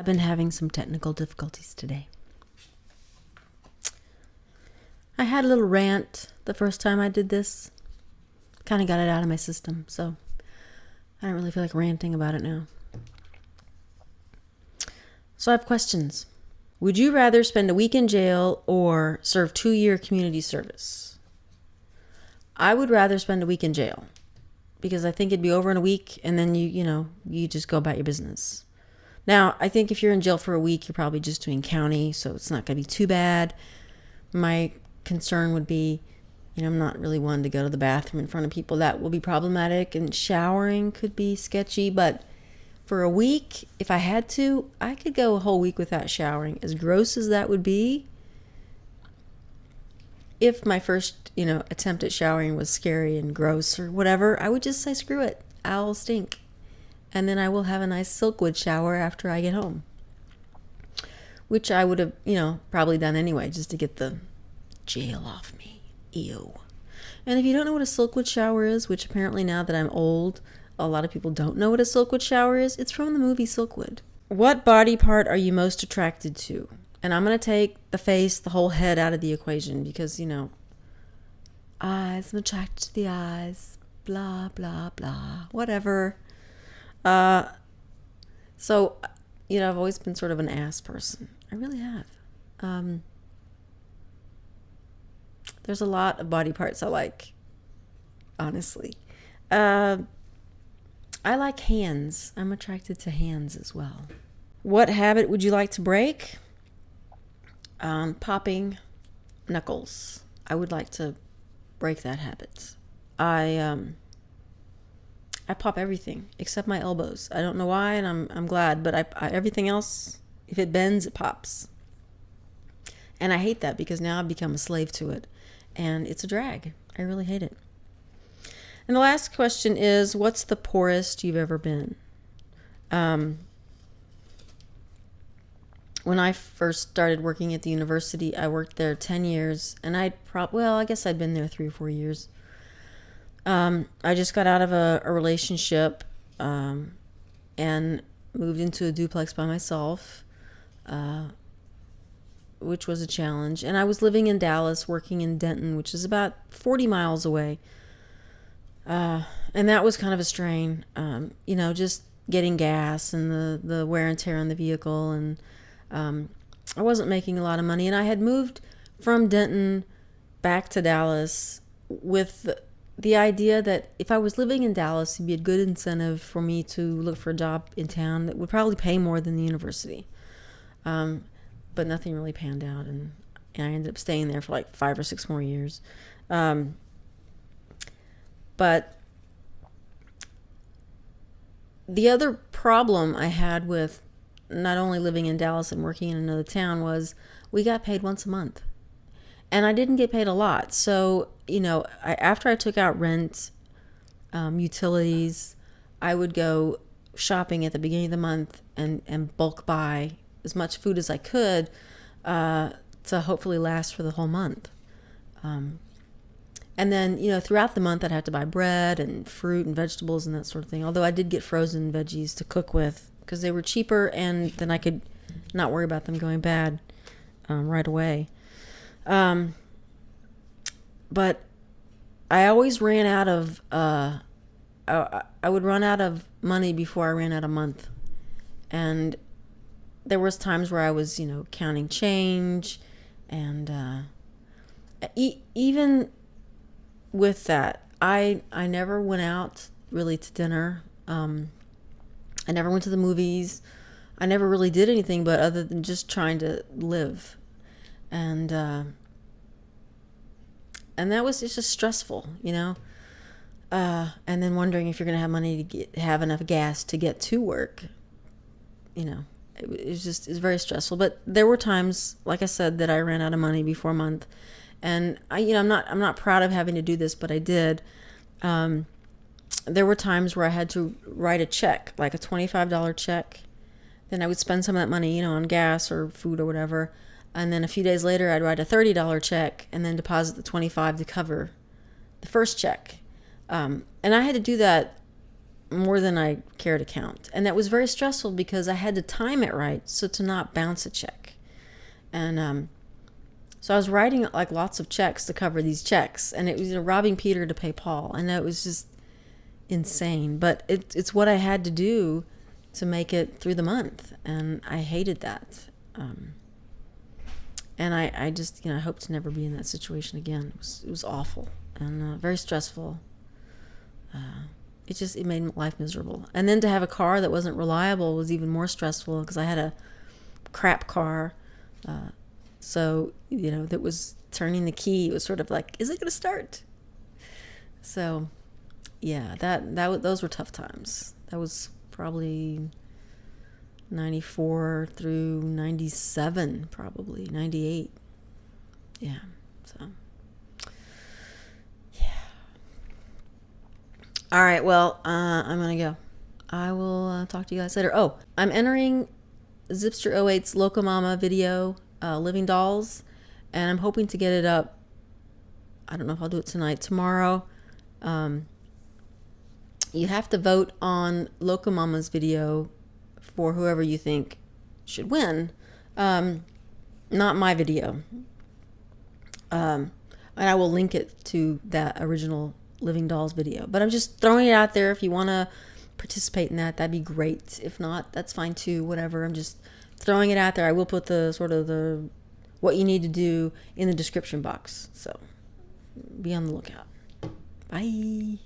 I've been having some technical difficulties today. I had a little rant the first time I did this. Kind of got it out of my system, so I don't really feel like ranting about it now. So I have questions. Would you rather spend a week in jail or serve 2-year community service? I would rather spend a week in jail because I think it'd be over in a week and then you just go about your business. Now, I think if you're in jail for a week, you're probably just doing county, so it's not going to be too bad. My concern would be, I'm not really one to go to the bathroom in front of people. That will be problematic, and showering could be sketchy, but for a week, if I had to, I could go a whole week without showering. As gross as that would be, if my first, attempt at showering was scary and gross or whatever, I would just say, screw it, I'll stink. And then I will have a nice Silkwood shower after I get home. Which I would have, probably done anyway, just to get the jail off me. Ew. And if you don't know what a Silkwood shower is, which apparently now that I'm old, a lot of people don't know what a Silkwood shower is, it's from the movie Silkwood. What body part are you most attracted to? And I'm going to take the face, the whole head out of the equation because, eyes, I'm attracted to the eyes, blah, blah, blah, whatever. So, I've always been sort of an ass person. I really have. There's a lot of body parts I like, honestly. I like hands. I'm attracted to hands as well. What habit would you like to break? Popping knuckles. I would like to break that habit. I pop everything except my elbows. I don't know why, and I'm glad, but I everything else, if it bends, it pops. And I hate that because now I've become a slave to it, and it's a drag. I really hate it. And the last question is, what's the poorest you've ever been? When I first started working at the university, I worked there 10 years, and I guess I'd been there 3 or 4 years. I just got out of a relationship and moved into a duplex by myself, which was a challenge. And I was living in Dallas, working in Denton, which is about 40 miles away. And that was kind of a strain, just getting gas and the wear and tear on the vehicle. And I wasn't making a lot of money. And I had moved from Denton back to Dallas with the idea that if I was living in Dallas, it'd be a good incentive for me to look for a job in town that would probably pay more than the university. But nothing really panned out, and I ended up staying there for like 5 or 6 more years. But the other problem I had with not only living in Dallas and working in another town was we got paid once a month. And I didn't get paid a lot. So, after I took out rent, utilities, I would go shopping at the beginning of the month and bulk buy as much food as I could to hopefully last for the whole month. And then, throughout the month, I'd have to buy bread and fruit and vegetables and that sort of thing. Although I did get frozen veggies to cook with because they were cheaper, and then I could not worry about them going bad right away. But I always ran out of, I would run out of money before I ran out of month. And there was times where I was, counting change, and even with that, I never went out really to dinner. I never went to the movies. I never really did anything but other than just trying to live. And that was just stressful, and then wondering if you're going to have money to have enough gas to get to work. It's very stressful. But there were times, like I said, that I ran out of money before a month, and I'm not proud of having to do this, but I did. There were times where I had to write a check, like a $25 check. Then I would spend some of that money, on gas or food or whatever. And then a few days later, I'd write a $30 check and then deposit the $25 to cover the first check. And I had to do that more than I care to count. And that was very stressful because I had to time it right so to not bounce a check. And so I was writing like lots of checks to cover these checks, and it was, robbing Peter to pay Paul. I know it was just insane, but it's what I had to do to make it through the month, and I hated that. And I just, I hope to never be in that situation again. It was awful and very stressful. It made life miserable. And then to have a car that wasn't reliable was even more stressful because I had a crap car. So, that was turning the key. It was sort of like, is it going to start? So, yeah, those were tough times. That was probably 94 through 97, probably 98. Yeah. So, yeah. All right. Well, I'm going to go. I will talk to you guys later. Oh, I'm entering Zipster '08's Locomama video, Living Dolls, and I'm hoping to get it up. I don't know if I'll do it tonight, tomorrow. You have to vote on Locomama's video for whoever you think should win. Not my video. And I will link it to that original Living Dolls video. But I'm just throwing it out there. If you want to participate in that, that'd be great. If not, that's fine too. Whatever. I'm just throwing it out there. I will put the what you need to do in the description box. So be on the lookout. Bye.